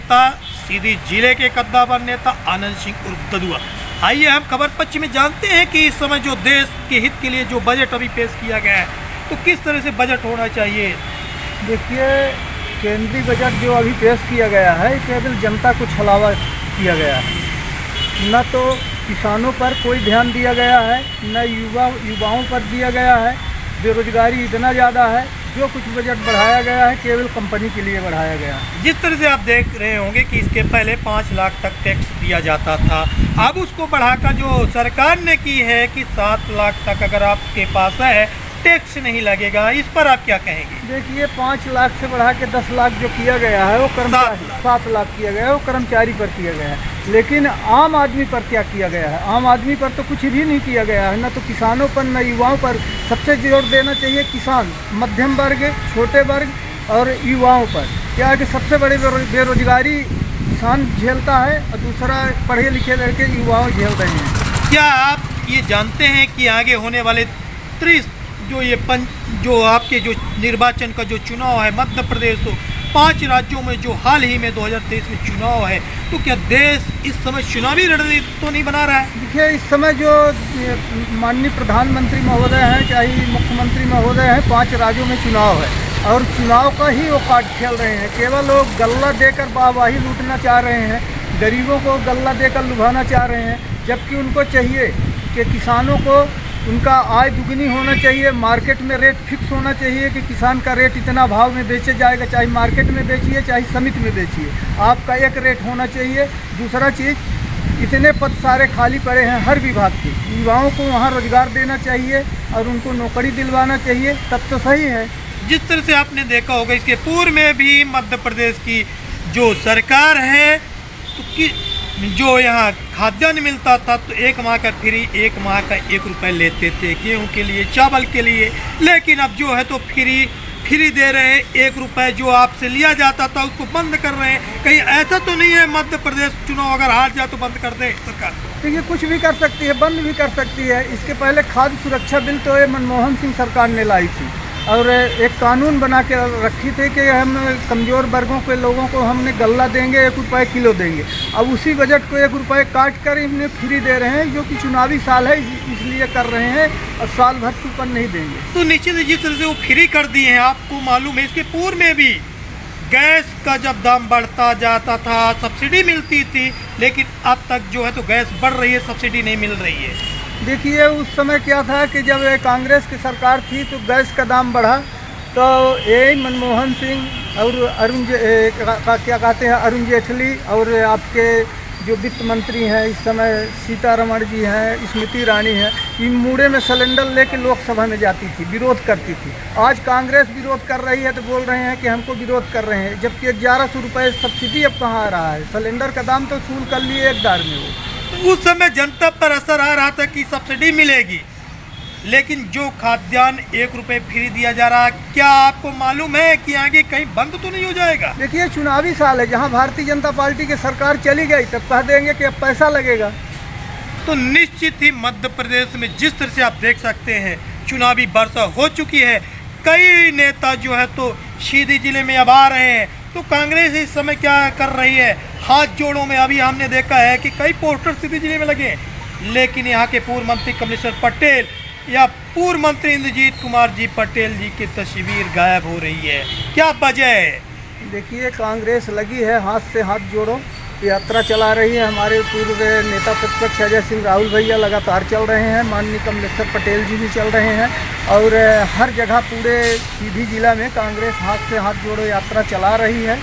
नेता सीधी जिले के कद्दावर नेता आनंद सिंह उर्फ ददुआ। आइए हम खबर पक्ष में जानते हैं कि इस समय जो देश के हित के लिए जो बजट अभी पेश किया गया है, तो किस तरह से बजट होना चाहिए। देखिए, केंद्रीय बजट जो अभी पेश किया गया है, केवल जनता को छलावा किया गया है। न तो किसानों पर कोई ध्यान दिया गया है, न युवाओं पर दिया गया है। बेरोजगारी इतना ज़्यादा है, जो कुछ बजट बढ़ाया गया है केवल कंपनी के लिए बढ़ाया गया है। जिस तरह से आप देख रहे होंगे कि इसके पहले 5 लाख तक टैक्स दिया जाता था, अब उसको बढ़ाकर जो सरकार ने की है कि 7 लाख तक अगर आपके पास है टैक्स नहीं लगेगा। इस पर आप क्या कहेंगे। देखिए, 5 लाख से बढ़ा के 10 लाख जो किया गया है वो कर्मचारी 7 लाख किया गया है, वो कर्मचारी पर किया गया है। लेकिन आम आदमी पर क्या किया गया है? आम आदमी पर तो कुछ भी नहीं किया गया है, न तो किसानों पर न युवाओं पर। सबसे जोर देना चाहिए किसान, मध्यम वर्ग, छोटे वर्ग और युवाओं पर। क्या है कि सबसे बड़ी बेरोजगारी किसान झेलता है और दूसरा पढ़े लिखे लड़के युवाओं झेल रहे हैं। क्या आप ये जानते हैं कि आगे होने वाले जो आपके जो निर्वाचन का जो चुनाव है मध्य प्रदेश, तो 5 राज्यों में जो हाल ही में 2023 में चुनाव है, तो क्या देश इस समय चुनावी रणनीति तो नहीं बना रहा है। देखिए, इस समय जो माननीय प्रधानमंत्री महोदय हैं, चाहे मुख्यमंत्री महोदय हैं, 5 राज्यों में चुनाव है और चुनाव का ही वो कार्ड खेल रहे हैं। केवल लोग गल्ला देकर वाहवाही लूटना चाह रहे हैं, गरीबों को गल्ला देकर लुभाना चाह रहे हैं, जबकि उनको चाहिए कि किसानों को उनका आय दुगनी होना चाहिए। मार्केट में रेट फिक्स होना चाहिए कि किसान का रेट इतना भाव में बेचे जाएगा, चाहे मार्केट में बेचिए चाहे समिति में बेचिए, आपका एक रेट होना चाहिए। दूसरा चीज़, इतने पद सारे खाली पड़े हैं हर विभाग के, युवाओं को वहाँ रोजगार देना चाहिए और उनको नौकरी दिलवाना चाहिए, तब तो सही है। जिस तरह से आपने देखा होगा इसके पूर्व में भी मध्य प्रदेश की जो सरकार है, तो जो यहाँ खाद्यान्न मिलता था तो 1 माह का फ्री, 1 माह का 1 रुपये लेते थे गेहूँ के लिए, चावल के लिए। लेकिन अब जो है तो फ्री दे रहे हैं। 1 रुपये जो आपसे लिया जाता था उसको बंद कर रहे हैं। कहीं ऐसा तो नहीं है मध्य प्रदेश चुनाव अगर हार जाए तो बंद कर दे सरकार। तो ये कुछ भी कर सकती है, बंद भी कर सकती है। इसके पहले खाद्य सुरक्षा बिल तो ये मनमोहन सिंह सरकार ने लाई थी और एक कानून बना के रखी थी कि हम कमज़ोर वर्गों के लोगों को हमने गल्ला देंगे, 1 रुपये किलो देंगे। अब उसी बजट को 1 रुपये काट कर इन्हें फ्री दे रहे हैं, जो कि चुनावी साल है इसलिए कर रहे हैं और साल भर कूपन नहीं देंगे। तो निश्चित जिस तरह से वो फ्री कर दिए हैं, आपको मालूम है इसके पूर्व में भी गैस का जब दाम बढ़ता जाता था सब्सिडी मिलती थी, लेकिन अब तक जो है तो गैस बढ़ रही है, सब्सिडी नहीं मिल रही है। देखिए, उस समय क्या था कि जब कांग्रेस की सरकार थी तो गैस का दाम बढ़ा, तो यही मनमोहन सिंह और क्या कहते हैं अरुण जेटली और आपके जो वित्त मंत्री हैं इस समय सीतारमण जी हैं, स्मृति ईरानी हैं, इन मूड़े में सिलेंडर लेके लोकसभा में जाती थी, विरोध करती थी। आज कांग्रेस विरोध कर रही है तो बोल रहे हैं कि हमको विरोध कर रहे हैं, जबकि 1100 रुपये सब्सिडी अब कहाँ आ रहा है। सिलेंडर का दाम तो वसूल कर लिए एक दार में। वो उस समय जनता पर असर आ रहा था कि सब्सिडी मिलेगी, लेकिन जो खाद्यान्न 1 रुपये फ्री दिया जा रहा है, क्या आपको मालूम है कि आगे कहीं बंद तो नहीं हो जाएगा। देखिए, चुनावी साल है, जहां भारतीय जनता पार्टी की सरकार चली गई तब कह देंगे कि अब पैसा लगेगा। तो निश्चित ही मध्य प्रदेश में जिस तरह से आप देख सकते हैं चुनावी वर्षा हो चुकी है। कई नेता जो है तो सीधी जिले में अब आ रहे हैं, तो कांग्रेस इस समय क्या कर रही है, हाथ जोड़ों में। अभी हमने देखा है कि कई पोस्टर सीधी जिले में लगे हैं, लेकिन यहाँ के पूर्व मंत्री कमलेश्वर पटेल या पूर्व मंत्री इंद्रजीत कुमार जी पटेल जी की तस्वीर गायब हो रही है। क्या वजह है। देखिए, कांग्रेस लगी है हाथ से हाथ जोड़ो यात्रा चला रही है। हमारे पूर्व नेता प्रतिपक्ष अजय सिंह राहुल भैया लगातार चल रहे हैं, माननीय कमलेश्वर पटेल जी भी चल रहे हैं और हर जगह पूरे सीधी जिला में कांग्रेस हाथ से हाथ जोड़ो यात्रा चला रही है।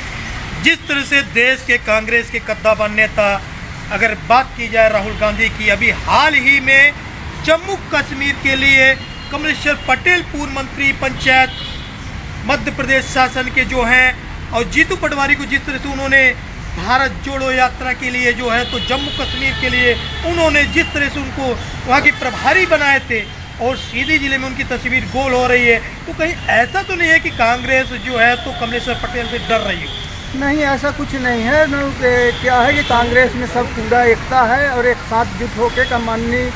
जिस तरह से देश के कांग्रेस के कद्दावर नेता, अगर बात की जाए राहुल गांधी की, अभी हाल ही में जम्मू कश्मीर के लिए कमलेश्वर पटेल पूर्व मंत्री पंचायत मध्य प्रदेश शासन के जो हैं, और जीतू पटवारी को जिस तरह से उन्होंने भारत जोड़ो यात्रा के लिए जो है तो जम्मू कश्मीर के लिए उन्होंने जिस तरह से उनको वहाँ के प्रभारी बनाए थे, और सीधी जिले में उनकी तस्वीर गोल हो रही है, तो कहीं ऐसा तो नहीं है कि कांग्रेस जो है तो कमलेश्वर पटेल से डर रही हो। नहीं, ऐसा कुछ नहीं है। क्या है कि कांग्रेस में सब पूरा एकता है और एक साथ जुट होकर का माननीय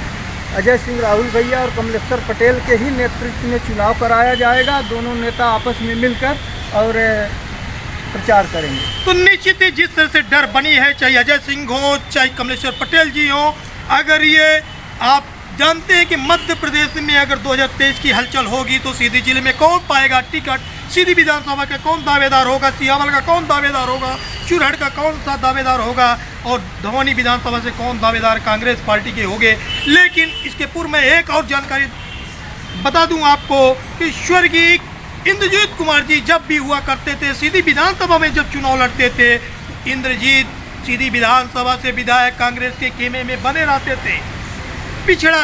अजय सिंह राहुल भैया और कमलेश्वर पटेल के ही नेतृत्व में चुनाव कराया जाएगा। दोनों नेता आपस में मिलकर और प्रचार करेंगे। तो निश्चित ही जिस तरह से डर बनी है, चाहे अजय सिंह हो चाहे कमलेश्वर पटेल जी हो, अगर ये आप जानते हैं कि मध्य प्रदेश में अगर 2023 की हलचल होगी तो सीधी जिले में कौन पाएगा टिकट, सीधी विधानसभा का कौन दावेदार होगा, सियावल का कौन दावेदार होगा, चुरहट का कौन सा दावेदार होगा और धवनी विधानसभा से कौन दावेदार कांग्रेस पार्टी के होंगे। लेकिन इसके पूर्व में एक और जानकारी बता दूं आपको कि स्वर्गीय इंद्रजीत कुमार जी जब भी हुआ करते थे सीधी विधानसभा में जब चुनाव लड़ते थे तो इंद्रजीत सीधी विधानसभा से विधायक कांग्रेस के खेमे में बने रहते थे। पिछड़ा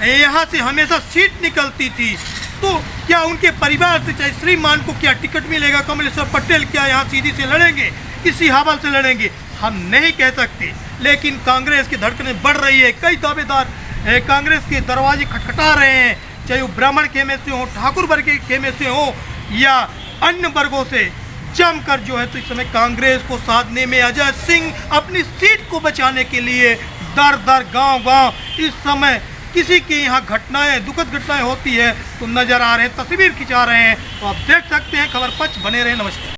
यहाँ से हमेशा सीट निकलती थी, तो क्या उनके परिवार से चाहे श्रीमान को क्या टिकट मिलेगा? कमलेश्वर पटेल क्या यहाँ सीधी से लड़ेंगे, किसी हावल से लड़ेंगे? हम नहीं कह सकते, लेकिन कांग्रेस की धड़कनें बढ़ रही है। कई दावेदार कांग्रेस के दरवाजे खटखटा रहे हैं, चाहे वो ब्राह्मण खेमे से हो, ठाकुर वर्ग के खेमे से हो या अन्य वर्गों से जमकर जो है। तो इस समय कांग्रेस को साधने में अजय सिंह अपनी सीट को बचाने के लिए दर दर गांव इस समय किसी के यहाँ घटनाएं, दुखद घटनाएं होती है तो नजर आ रहे हैं, तस्वीर खिंचा रहे हैं। तो आप देख सकते हैं, खबर पक्ष बने रहे। नमस्कार।